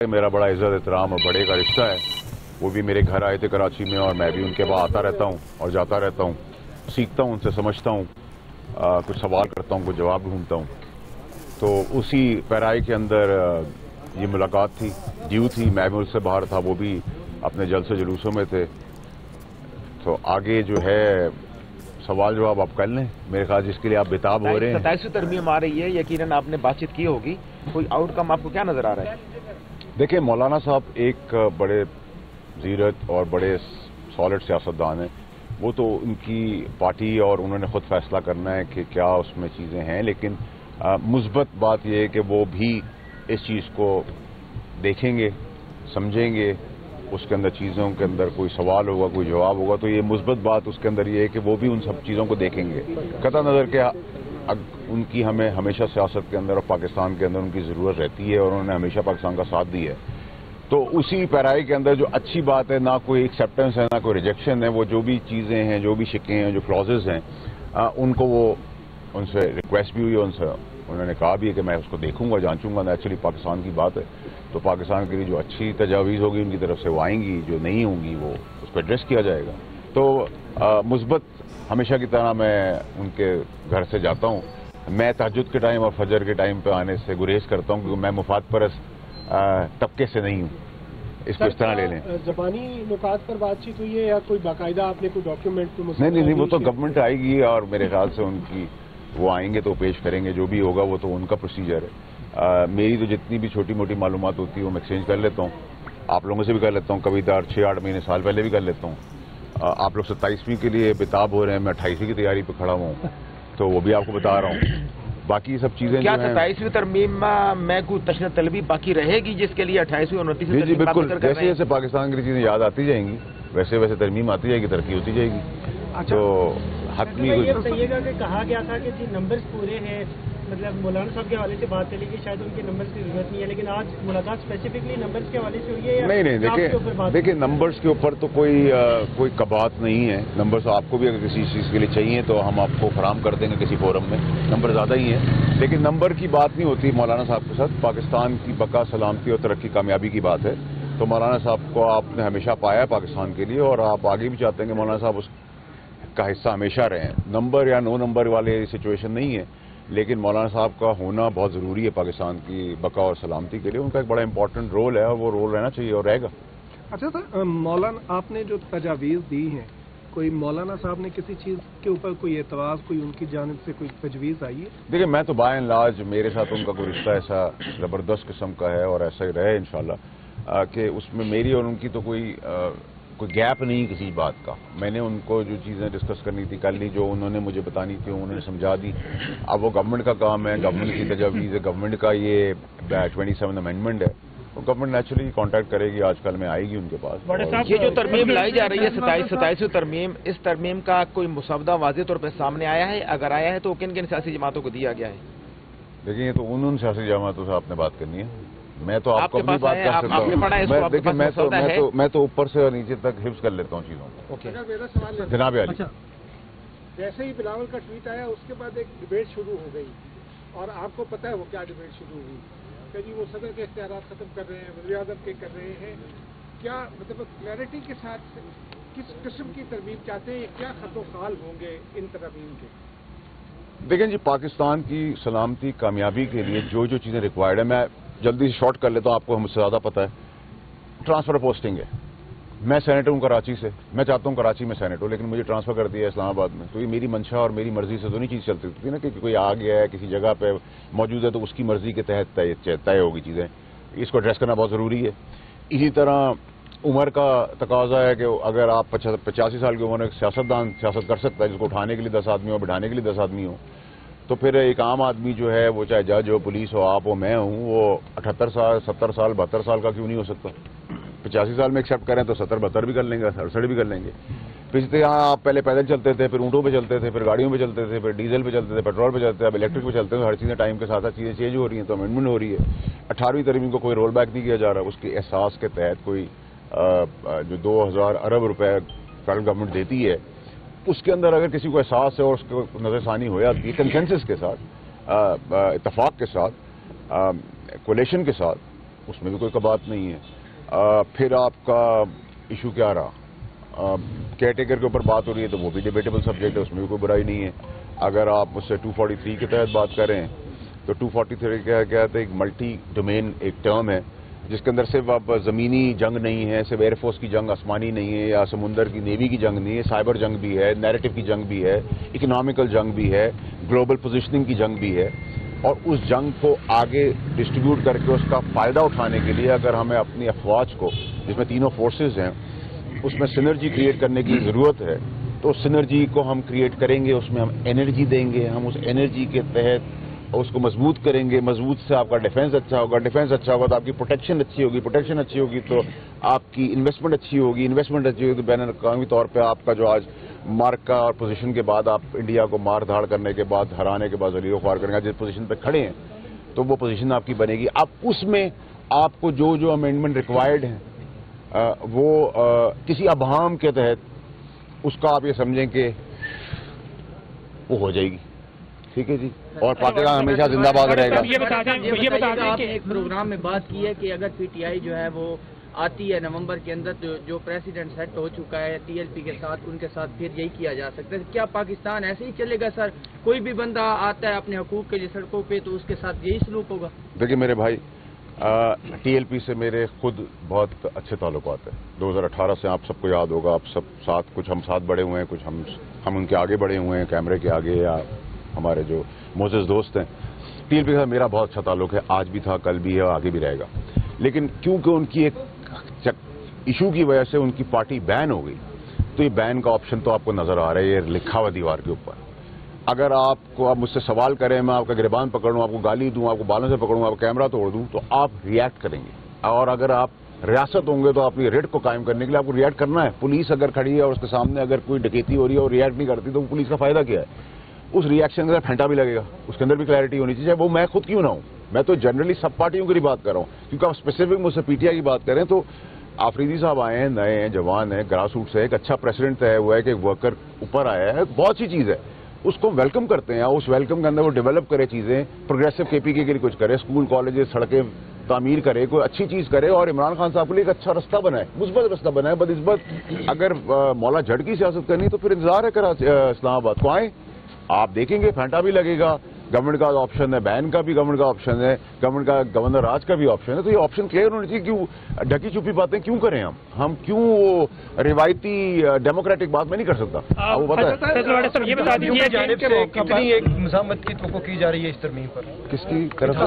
मेरा बड़ा इज्जत एहतराम और बड़े का रिश्ता है। वो भी मेरे घर आए थे कराची में और मैं भी उनके पास आता रहता हूँ और जाता रहता हूँ, सीखता हूँ, उनसे समझता हूँ, कुछ सवाल करता हूँ, कुछ जवाब ढूंढता हूँ। तो उसी पैराई के अंदर ये मुलाकात थी, ड्यू थी, मैं भी उससे बाहर था, वो भी अपने जलसे जुलूसों में थे। तो आगे जो है सवाल जवाब आप कर लें, मेरे ख्याल जिसके लिए आप बेताब हो रहे हैं। 27वीं तरमीम आ रही है, यकीनन आपने बातचीत की होगी, कोई आउटकम आपको क्या नजर आ रहा है? देखिए, मौलाना साहब एक बड़े ज़ीरत और बड़े सॉलिड सियासतदान हैं। वो तो उनकी पार्टी और उन्होंने खुद फैसला करना है कि क्या उसमें चीज़ें हैं, लेकिन मुस्बत बात यह है कि वो भी इस चीज़ को देखेंगे, समझेंगे, उसके अंदर चीज़ों के अंदर कोई सवाल होगा, कोई जवाब होगा, तो ये मुस्बत बात उसके अंदर ये है कि वो भी उन सब चीज़ों को देखेंगे। कतई नज़र के उनकी हमें हमेशा सियासत के अंदर और पाकिस्तान के अंदर उनकी ज़रूरत रहती है और उन्होंने हमेशा पाकिस्तान का साथ दिया है। तो उसी पैराई के अंदर जो अच्छी बात है, ना कोई एक्सेप्टेंस है ना कोई रिजेक्शन है, वो जो भी चीज़ें हैं, जो भी शिकें हैं, जो क्लॉजेज हैं, उनको वो उनसे रिक्वेस्ट भी हुई है, उनसे उन्होंने कहा भी है कि मैं उसको देखूंगा, जांचूंगा। नेचुरली पाकिस्तान की बात है, तो पाकिस्तान के लिए जो अच्छी तजावीज़ होगी उनकी तरफ से वो आएंगी, जो नहीं होंगी वो उस पर एड्रेस किया जाएगा। तो मुस्बत हमेशा की तरह मैं उनके घर से जाता हूँ। मैं तहज्जुद के टाइम और फजर के टाइम पे आने से गुरेज करता हूँ, क्योंकि मैं मुफाद परस्त तबके से नहीं हूँ। इसको इस तरह ले लें। ज़बानी नुकात पर बातचीत हुई है या कोई बाकायदा आपने कोई डॉक्यूमेंट? नहीं, वो तो गवर्नमेंट आएगी और मेरे ख्याल से उनकी वो आएंगे तो पेश करेंगे, जो भी होगा वो तो उनका प्रोसीजर है। मेरी तो जितनी भी छोटी मोटी मालूमात होती है वो मैं एक्सचेंज कर लेता हूँ, आप लोगों से भी कर लेता हूँ, कभी 6-8 महीने साल पहले भी कर लेता हूँ। आप लोग 27वीं के लिए बेताब हो रहे हैं, मैं 28वीं की तैयारी पे खड़ा हुआ हूँ, तो वो भी आपको बता रहा हूँ। बाकी सब चीजें क्या 27वीं तरमीम में कोई तशरीह तलबी बाकी रहेगी, जिसके लिए 28वीं और 29वीं जी बिल्कुल, जैसे जैसे पाकिस्तान की चीजें याद आती जाएंगी वैसे वैसे तरमीम आती जाएगी, तरक्की होती जाएगी। अच्छा, तो हतमी ये बताइएगा कि कहा गया था कि जी नंबर्स पूरे हैं, मतलब मौलाना साहब के हवाले से बात चली कि शायद उनके नंबर्स की जरूरत नहीं है, लेकिन आज मुलाकात स्पेसिफिकली नंबर्स के हवाले से हुई है या नहीं, देखिए नंबर्स के ऊपर तो कोई कबात नहीं है। नंबर्स आपको भी अगर किसी चीज़ के लिए चाहिए तो हम आपको फराहम कर देंगे किसी फोरम में, नंबर ज़्यादा ही है, लेकिन नंबर की बात नहीं होती मौलाना साहब के साथ। पाकिस्तान की बका, सलामती और तरक्की, कामयाबी की बात है। तो मौलाना साहब को आपने हमेशा पाया है पाकिस्तान के लिए, और आप आगे भी चाहते हैं कि मौलाना साहब उसका हिस्सा हमेशा रहें। नंबर या नो नंबर वाले सिचुएशन नहीं है, लेकिन मौलाना साहब का होना बहुत ज़रूरी है पाकिस्तान की बका और सलामती के लिए। उनका एक बड़ा इंपॉर्टेंट रोल है और वो रोल रहना चाहिए और रहेगा। अच्छा सर, मौलाना आपने जो तजावीज़ दी हैं, कोई मौलाना साहब ने किसी चीज़ के ऊपर कोई एतराज़, कोई उनकी जानिब से कोई तजवीज़ आई है? देखिए, मैं तो बाय एंड लार्ज मेरे साथ उनका कोई रिश्ता ऐसा ज़बरदस्त किस्म का है और ऐसा ही रहे इंशाल्लाह, कि उसमें मेरी और उनकी तो कोई गैप नहीं किसी बात का। मैंने उनको जो चीज़ें डिस्कस करनी थी कर ली, जो उन्होंने मुझे बतानी थी उन्होंने समझा दी। अब वो गवर्नमेंट का काम है, गवर्नमेंट की तजावीज़ है, गवर्नमेंट का ये 27 अमेंडमेंट है, तो गवर्नमेंट नेचुरली कांटेक्ट करेगी, आजकल में आएगी उनके पास। ये जो तरमीम लाई जा रही है 27वीं तरमीम, इस तरमीम का कोई मुसवदा वाज़ेह तौर पर सामने आया है? अगर आया है तो किन किन सियासी जमातों को दिया गया है? देखिए, ये तो उन सियासी जमातों से आपने बात करनी है, मैं तो आपको अपनी बात कर सकता हूँ। देखिए, मैं तो ऊपर से और नीचे तक हिफ्ज कर लेता हूँ चीज़ों को। मेरा सवाल है जनाब अली, जैसे ही बिलावल का ट्वीट आया उसके बाद एक डिबेट शुरू हो गई, और आपको पता है वो क्या डिबेट शुरू हुई कि जी वो सदर के इख्तियारात खत्म कर रहे हैं, वज़ीर आज़म के कर रहे हैं। क्या मतलब क्लैरिटी के साथ किस किस्म की तरमीम चाहते हैं, क्या खतो खाल होंगे इन तरमीम के? देखें जी, पाकिस्तान की सलामती, कामयाबी के लिए जो जो चीज़ें रिक्वायर्ड है, मैं जल्दी से शॉर्ट कर लेता हूँ, आपको मुझसे ज़्यादा पता है। ट्रांसफ़र पोस्टिंग है, मैं सेनेटर हूँ कराची से, मैं चाहता हूँ कराची में सेनेटर हूँ, लेकिन मुझे ट्रांसफ़र कर दिया इस्लामाबाद में, तो ये मेरी मंशा और मेरी मर्ज़ी से तो नहीं चीज़ चलती थी ना, कि कोई आ गया है किसी जगह पे मौजूद है तो उसकी मर्ज़ी के तहत तय होगी चीज़ें। इसको एड्रेस करना बहुत ज़रूरी है। इसी तरह उम्र का तकाजा है कि अगर आप 85 साल की उम्र में सियासतदान सियासत कर सकता है, जिसको उठाने के लिए 10 आदमी हो, बिठाने के लिए 10 आदमी हो, तो फिर एक आम आदमी जो है, वो चाहे जज हो, पुलिस हो, आप हो, मैं हूँ, वो 78 साल, 70 साल, 72 साल का क्यों नहीं हो सकता? 85 साल में एक्सेप्ट करें तो 70-72 भी कर लेंगे, 68 भी कर लेंगे। पिछले यहाँ आप पहले पैदल चलते थे, फिर ऊँटों पे चलते थे, फिर गाड़ियों पे चलते थे, फिर डीजल पे चलते थे, पेट्रोल पे चलते थे, अब इलेक्ट्रिक पे चलते हैं। हर चीज़ें टाइम के साथ साथ चीज़ें चेंज हो रही हैं, तो अमेंडमेंट हो रही है। 18वीं तरमीम को कोई रोल बैक नहीं किया जा रहा, उसके एहसास के तहत कोई जो 2000 अरब रुपए फेडरल गवर्नमेंट देती है, उसके अंदर अगर किसी को एहसास है और उसको नज़रसानी हो जाती है कंसेंसस के साथ, इत्तफाक के साथ, कोलेशन के साथ, اس میں بھی کوئی کبات نہیں ہے. پھر آپ کا ایشو کیا رہا, کیئر ٹیکر کے اوپر بات ہو رہی ہے تو وہ بھی ڈیبیٹیبل سبجیکٹ ہے, اس میں بھی کوئی برائی نہیں ہے. اگر آپ مجھ سے 243 کے تحت بات کریں تو 243 کیا کہتے ہیں, ایک ملٹی ڈومین ایک ٹرم ہے جس کے اندر صرف اب زمینی جنگ نہیں ہے, صرف ایئر فورس کی جنگ آسمانی نہیں ہے, یا سمندر کی نیوی کی جنگ نہیں ہے, سائبر جنگ بھی ہے, نیریٹو کی جنگ بھی ہے, اکنامیکل جنگ بھی ہے, گلوبل پوزیشننگ کی جنگ بھی ہے. اور اس جنگ کو آگے ڈسٹریبیوٹ کر کے اس کا فائدہ اٹھانے کے لیے اگر ہمیں اپنی افواج کو, جس میں تینوں فورسز ہیں, اس میں سنرجی کریٹ کرنے کی ضرورت ہے, تو اس سنرجی کو ہم کریٹ کریں گے, اس میں ہم انرجی دیں گے, ہم اس انرجی کے تحت اس کو مضبوط کریں گے. مضبوط سے آپ کا ڈیفنس اچھا ہوگا, ڈیفنس اچھا ہوگا تو آپ کی پروٹیکشن اچھی ہوگی, پروٹیکشن اچھی ہوگی تو آپ کی انویسٹمنٹ اچھی ہوگی, انویسٹمنٹ اچھی ہوگی تو بین الاقوامی طور پہ آپ کا جو آج مارکا اور پوزیشن کے بعد آپ انڈیا کو مار دھاڑ کرنے کے بعد, ہرانے کے بعد ذلیل و خوار کرنے کے بعد جس پوزیشن پہ کھڑے ہیں تو وہ پوزیشن آپ کی بنے گی. اب اس میں آپ کو جو امینڈمنٹ ریکوائرڈ ہیں وہ کسی ابہام کے تحت اس کا آپ یہ سمجھیں کہ وہ ہو جائے گی. ٹھیک ہے جی, اور پاکستان ہمیشہ زندہ باد رہے گا. یہ بتا دیں آپ نے ایک پروگرام میں بات کی ہے کہ اگر پی ٹی آئی جو ہے وہ آتی ہے نومبر کے اندر جو پریزیڈنٹ سیٹ ہو چکا ہے ٹی ایل پی کے ساتھ, ان کے ساتھ پھر یہی کیا جا سکتا ہے. کیا پاکستان ایسے ہی چلے گا سر؟ کوئی بھی بندہ آتا ہے اپنے حقوق کے لیے سڑکوں پہ تو اس کے ساتھ یہی سلوک ہوگا؟ دیکھیے میرے بھائی, ٹی ایل پی سے میرے خود بہت اچھے تعلقات ہیں. 2018 سے آپ سب کو یاد ہوگا, آپ سب ساتھ, کچھ ہم ساتھ بڑھے ہوئے ہیں, کچھ ہم ان کے آگے بڑھے ہوئے ہیں کیمرے کے آگے, یا ہمارے جو معزز دوست ہیں. ٹی ایل پی کا میرا بہت اچھا تعلق ہے, آج بھی تھا, کل بھی ہے, اور آگے بھی رہے گا. لیکن کیونکہ ان کی ایک ایشو کی وجہ سے ان کی پارٹی بین ہو گئی, تو یہ بین کا آپشن تو آپ کو نظر آ رہا ہے, یہ لکھا ہوا دیوار کے اوپر. اگر آپ کو آپ مجھ سے سوال کریں, میں آپ کا گریبان پکڑوں, آپ کو گالی دوں, آپ کو بالوں سے پکڑوں, آپ کو کیمرہ توڑ دوں, تو آپ ریئیکٹ کریں گے. اور اگر آپ ریاست ہوں گے تو اپنی ریٹ کو قائم کرنے کے لیے آپ کو ریئیکٹ کرنا ہے. پولیس اگر کھڑی ہے اور اس کے سامنے اگر کوئی ڈکیتی ہو رہی ہے اور ریئیکٹ نہیں کرتی تو پولیس کا فائدہ کیا ہے؟ اس ریئیکشن کا پھینٹا بھی لگے گا, اس کے اندر بھی کلیئرٹی ہونی چاہیے. وہ میں خود کیوں نہ ہوں, میں تو جنرلی سب پارٹیوں کی بات کر رہا ہوں, کیونکہ آپ اسپیسیفک مجھ سے پی ٹی آئی کی بات کریں تو آفریدی صاحب آئے ہیں, نئے ہیں, جوان ہیں, گراس روٹ سے, ایک اچھا پریسیڈنٹ طے ہوا ہے کہ ایک ورکر اوپر آیا ہے, بہت سی چیز ہے, اس کو ویلکم کرتے ہیں. اس ویلکم کے اندر وہ ڈیولپ کرے چیزیں, پروگریسو کے پی کے لیے کچھ کرے, اسکول کالجز سڑکیں تعمیر کرے, کوئی اچھی چیز کرے, اور عمران خان صاحب کے لیے ایک اچھا رستہ بنائے, مثبت رستہ بنائے, بدنسبت اگر مولا جھڑ کی سیاست کرنی تو پھر انتظار ہے اسلام آباد کو آئیں, آپ دیکھیں گے پھینٹا بھی لگے گا. گورنمنٹ کا آپشن ہے, بین کا بھی گورنمنٹ کا آپشن ہے, گورنمنٹ کا گورنر راج کا بھی آپشن ہے. تو یہ آپشن کلیئر ہونے چاہیے. کیوں ڈھکی چھپی باتیں کیوں کریں ہم کیوں وہ روایتی ڈیموکریٹک بات میں نہیں کر سکتا. وہ یہ بتا دیجیے کتنی ایک مزاحمت کی توقع کی جا رہی ہے اس ترمیم پر, کس کی طرف سے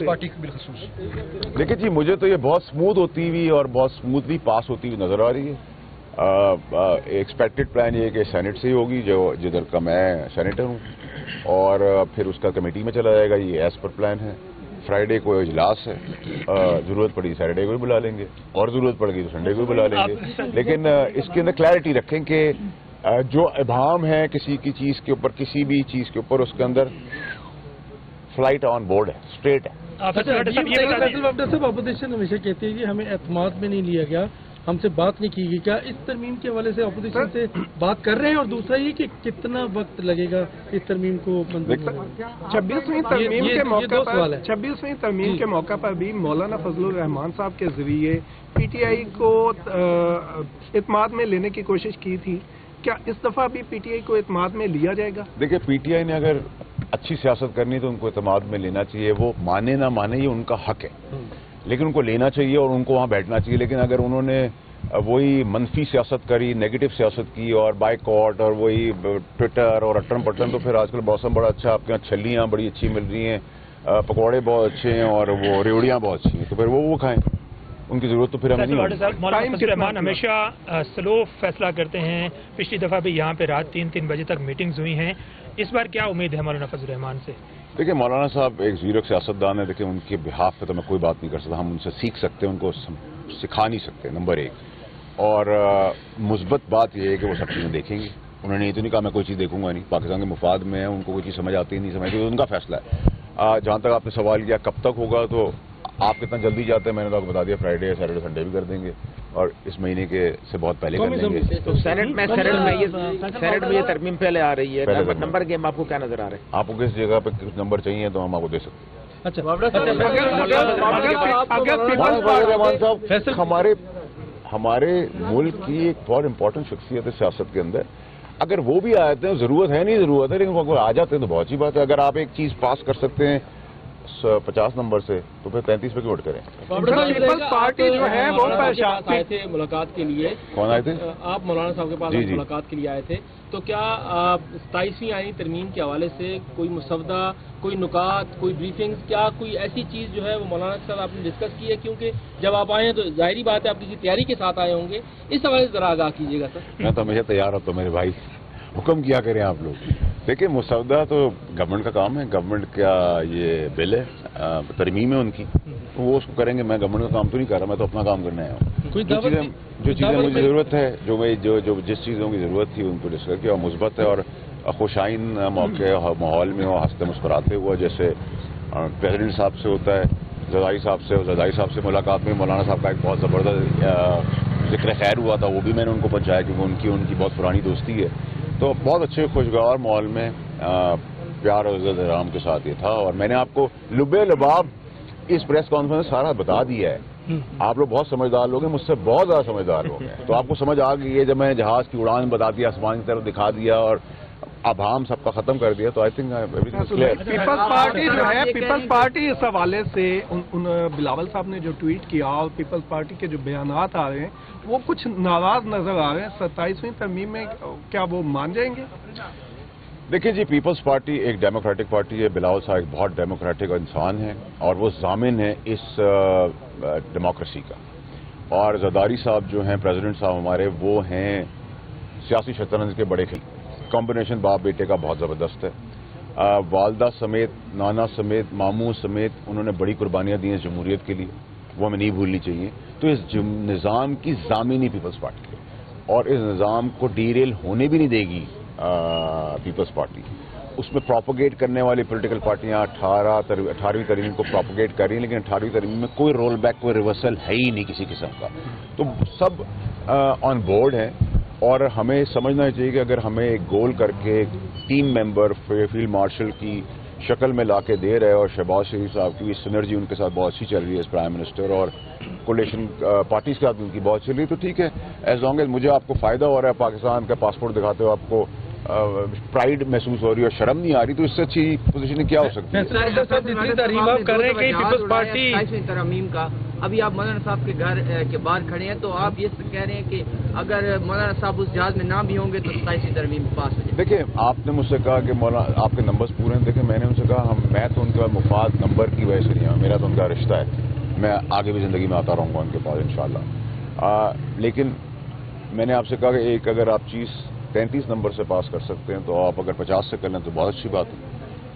پارٹی کی بالخصوص؟ دیکھیں جی, مجھے تو یہ بہت اسموتھ ہوتی ہوئی اور بہت اسموتھلی پاس ہوتی ہوئی نظر آ رہی ہے. ایکسپیکٹڈ پلان یہ کہ سینٹ سے ہی ہوگی, جو جدھر کا میں سینیٹر ہوں, اور پھر اس کا کمیٹی میں چلا جائے گا. یہ ایز پر پلان ہے. فرائیڈے کو اجلاس ہے, ضرورت پڑی سیٹرڈے کو بھی بلا لیں گے, اور ضرورت پڑ گئی تو سنڈے کو بھی بلا لیں گے. لیکن اس کے اندر کلیئرٹی رکھیں کہ جو ابہام ہے کسی کی چیز کے اوپر, کسی بھی چیز کے اوپر, اس کے اندر فلائٹ آن بورڈ ہے, اسٹریٹ ہے. صاحب اپوزیشن ہمیشہ کہتے ہیں کہ ہمیں اعتماد میں نہیں لیا گیا, ہم سے بات نہیں کی گئی. کیا اس ترمیم کے حوالے سے اپوزیشن سے بات کر رہے ہیں؟ اور دوسرا یہ کہ کتنا وقت لگے گا اس ترمیم کو منظور ہونے؟ 26ویں ترمیم کے موقع پر بھی مولانا فضل الرحمان صاحب کے ذریعے پی ٹی آئی کو اعتماد میں لینے کی کوشش کی تھی. کیا اس دفعہ بھی پی ٹی آئی کو اعتماد میں لیا جائے گا؟ دیکھیے, پی ٹی آئی نے اگر اچھی سیاست کرنی تو ان کو اعتماد میں لینا چاہیے. وہ مانے نہ مانے یہ ان کا حق ہے, لیکن ان کو لینا چاہیے اور ان کو وہاں بیٹھنا چاہیے. لیکن اگر انہوں نے وہی منفی سیاست کری, نیگیٹو سیاست کی, اور بائیکاٹ, اور وہی ٹویٹر اور اٹرم پٹرم, تو پھر آج کل موسم بڑا اچھا, آپ کے یہاں چھلیاں بڑی اچھی مل رہی ہیں, پکوڑے بہت اچھے ہیں, اور وہ ریوڑیاں بہت اچھی ہیں, تو پھر وہ کھائیں. ان کی ضرورت تو پھر ہمیں نہیں ہوگی. مولانا فضل الرحمان ہمیشہ سلو فیصلہ کرتے ہیں. پچھلی دفعہ بھی یہاں پہ رات 3 بجے تک میٹنگز ہوئی ہیں. اس بار کیا امید ہے مولانا فضل الرحمان سے؟ دیکھیں, مولانا صاحب ایک زیرو سیاستدان ہے. دیکھیں, ان کے بہاف پہ تو میں کوئی بات نہیں کر سکتا. ہم ان سے سیکھ سکتے ہیں, ان کو سکھا نہیں سکتے, نمبر 1. اور مثبت بات یہ ہے کہ وہ سب چیزیں دیکھیں گے. انہوں نے یہ تو نہیں کہا میں کوئی چیز دیکھوں گا نہیں, پاکستان کے مفاد میں ہے, ان کو کوئی چیز سمجھ آتی نہیں سمجھتی, تو ان کا فیصلہ ہے. جہاں تک آپ نے سوال کیا کب تک ہوگا, تو آپ کتنا جلدی جاتے ہیں, میں نے تو آپ کو بتا دیا, فرائیڈے, سیٹرڈے, سنڈے بھی کر دیں گے, اور اس مہینے کے سے بہت پہلے کر لیں گے. تو سینٹ میں یہ ترمیم پہلے آ رہی ہے. نمبر گیم آپ کو کیا نظر آ رہا ہے؟ آپ کو کس جگہ پہ کچھ نمبر چاہیے تو ہم آپ کو دے سکتے ہیں. अच्छा रहमान साहब हमारे मुल्क की एक बहुत इंपॉर्टेंट शख्सियत है सियासत के अंदर, अगर वो भी आते हैं, जरूरत है नहीं जरूरत है, लेकिन अगर आ जाते हैं तो बहुत अच्छी बात है। अगर आप एक चीज पास कर सकते हैं 50 नंबर से तो फिर 33 पे क्यों वोट करें? पीपल्स पार्टी जो है वो आए थे मुलाकात के लिए। कौन आए थे? आप मौलाना साहब के पास मुलाकात के लिए आए थे, तो क्या 27वीं आईनी तरमीम के हवाले से कोई मुसवदा, कोई नुकात, कोई ब्रीफिंग्स, क्या कोई ऐसी चीज जो है वो मौलाना के साथ आपने डिस्कस की है? क्योंकि जब आप आए हैं तो जाहिर बात है आप किसी तैयारी के साथ आए होंगे, इस हवाले से जरा आगाह कीजिएगा सर। मैं तो हमेशा तैयार होता हूँ मेरे भाई, हुक्म किया करें आप लोग। देखिए मुसवदा तो गवर्नमेंट का काम है, गवर्नमेंट का ये बिल है, तरमीम है उनकी, तो वो उसको करेंगे। मैं गवर्नमेंट का काम तो नहीं कर रहा, मैं तो अपना काम करने आया हूँ। जो चीज़ें मुझे ज़रूरत है, जो जिस चीज़ों की ज़रूरत थी उनको डिस्कस किया, और मुस्बत है और खुशाइन मौके माहौल में वो हंसते मुस्कुराते हुआ, जैसे प्रेसिडेंट साहब से होता है, ज़रदारी साहब से मुलाकात में मौलाना साहब का एक बहुत ज़बरदस्त जिक्र खैर हुआ था, वो भी मैंने उनको पहुँचाया क्योंकि उनकी बहुत पुरानी दोस्ती है। तो बहुत अच्छे खुशगवार माहौल में प्यार और इज़्ज़त एहतराम के साथ ये था, और मैंने आपको लुबे लबाब इस प्रेस कॉन्फ्रेंस में सारा बता दिया है। आप लोग बहुत समझदार लोग हैं, मुझसे बहुत ज़्यादा समझदार लोग हैं, तो आपको समझ आ गई है। जब मैंने जहाज़ की उड़ान बता दिया, आसमान की तरफ दिखा दिया और आभाम सबका खत्म कर दिया, तो I think everything is clear. People's party जो है, पीपल्स पार्टी इस हवाले से उन बिलावल साहब ने जो ट्वीट किया और पीपल्स पार्टी के जो बयानात आ रहे हैं वो कुछ नाराज नजर आ रहे हैं। 27वीं तरमीम में क्या वो मान जाएंगे? देखिए जी, पीपल्स पार्टी एक डेमोक्रेटिक पार्टी है। बिलावल साहब एक बहुत डेमोक्रेटिक इंसान है और वो जामिन है इस डेमोक्रेसी का। और ज़रदारी साहब जो हैं, प्रेसिडेंट साहब हमारे, वो हैं सियासी शतरंज के बड़े खिलाड़ी। कॉम्बिनेशन बाप बेटे का बहुत ज़बरदस्त है। वालदा समेत, नाना समेत, मामू समेत उन्होंने बड़ी कुर्बानियाँ दी हैं जमहूरियत के लिए, वो हमें नहीं भूलनी चाहिए। तो इस निज़ाम की ज़ामिनी पीपल्स पार्टी है और इस निज़ाम को डीरेल होने भी नहीं देगी पीपल्स पार्टी। उसमें प्रोपोगेट करने वाली पॉलिटिकल पार्टियां 18वीं तरमीम को प्रोपोगेट कर रही हैं, लेकिन 18वीं तरमीम में कोई रोल बैक, कोई रिवर्सल है ही नहीं किसी किस्म का। तो सब ऑन बोर्ड हैं और हमें समझना चाहिए कि अगर हमें एक गोल करके टीम मेंबर फील्ड मार्शल की शक्ल में लाके दे रहे हैं और शहबाज शरीफ साहब की सिनर्जी उनके साथ बहुत अच्छी चल रही है प्राइम मिनिस्टर, और कोलिशन पार्टीज के साथ उनकी बहुत चल रही है, तो ठीक है। एज लॉन्ग एज मुझे आपको फायदा हो रहा है, पाकिस्तान का पासपोर्ट दिखाते हुए आपको प्राइड महसूस हो रही है और शर्म नहीं आ रही, तो इससे अच्छी पोजीशन क्या हो सकती है? जितनी तारीफ आप कर रहे हैं कि पीपल्स पार्टी तरमीम का, अभी आप मौलाना साहब के घर के बाहर खड़े हैं, तो आप ये कह रहे हैं कि अगर मौलाना साहब उस जहाज में ना भी होंगे तो 27वीं तरमीम पास हो जाए। देखिए, आपने मुझसे कहा कि मौलाना आपके नंबर्स पूरे हैं। देखिए, मैंने उनसे कहा मैं तो उनके बाद मुफाद नंबर की वजह से नहीं हूँ, मेरा तो उनका रिश्ता है, मैं आगे भी ज़िंदगी में आता रहूँगा उनके पास इंशाअल्लाह। लेकिन मैंने आपसे कहा कि एक अगर आप चीज़ 33 नंबर से पास कर सकते हैं, तो आप अगर 50 से कर लें तो बहुत अच्छी बात है।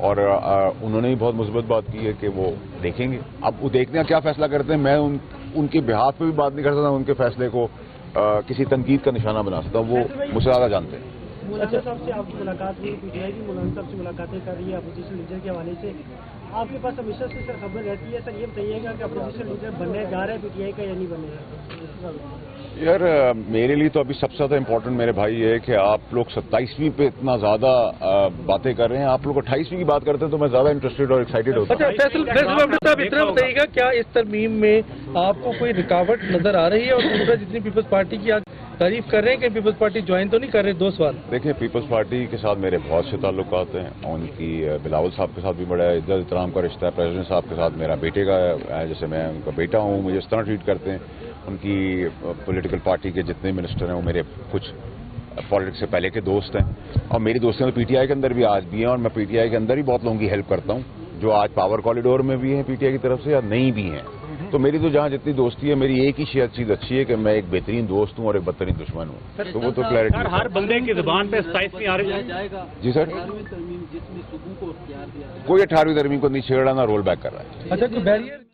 और उन्होंने भी बहुत मुस्बत बात की है कि वो देखेंगे, अब वो देखते हैं क्या फैसला करते हैं। मैं उनके बिहाफ पे भी बात नहीं कर सकता, उनके फैसले को किसी तनकीद का निशाना बना सकता हूँ, वो मुझसे ज़्यादा जानते हैं। मौलाना साहब से आपकी मुलाकात हुई, पीटीआई भी मौलाना साहब से मुलाकातें कर रही है अपोजिशन लीडर के हवाले से, आपके पास हमेशा से सर खबर रहती है, सर ये बताइएगा कि अपोजिशन लीडर बनने जा रहा है पीटीआई का या नहीं बनेगा? यार मेरे लिए तो अभी सबसे ज़्यादा इम्पोर्टेंट मेरे भाई ये है कि आप लोग 27वीं पे इतना ज़्यादा बातें कर रहे हैं, आप लोग 28वीं की बात करते हैं तो मैं ज़्यादा इंटरेस्टेड और एक्साइटेड होता हूँ। अच्छा फैसल साहब इतना बताइएगा, क्या इस तरमीम में आपको कोई रुकावट नजर आ रही है? और दूसरा, जितनी पीपल्स पार्टी की आज तारीफ कर रहे हैं कि पीपल्स पार्टी ज्वाइन तो नहीं कर रहे, 2 सवाल। देखिए, पीपल्स पार्टी के साथ मेरे बहुत से ताल्लुकात हैं, उनकी बिलावल साहब के साथ भी बड़ा इज्जत एहतराम का रिश्ता है, प्रेसिडेंट साहब के साथ मेरा बेटे का, जैसे मैं उनका बेटा हूँ, मुझे इस तरह ट्रीट करते हैं। उनकी पॉलिटिकल पार्टी के जितने मिनिस्टर हैं वो मेरे कुछ पॉलिटिक्स से पहले के दोस्त हैं, और मेरी दोस्तियाँ तो पीटीआई के अंदर भी आज भी हैं, और मैं पीटीआई के अंदर ही बहुत लोगों की हेल्प करता हूँ जो आज पावर कॉरिडोर में भी हैं पीटीआई की तरफ से या नहीं भी हैं। तो मेरी तो जहाँ जितनी दोस्ती है, मेरी एक ही चीज़ अच्छी है कि मैं एक बेहतरीन दोस्त हूँ और एक बदतरीन दुश्मन हूँ, तो वो तो क्लैरिटी है। हर बंदे की जुबान पे 27वीं आ रही है जी सर, कोई 18वीं तरमीम को नहीं छेड़ा, ना रोल बैक कर रहा है। अच्छा, कोई बैरियर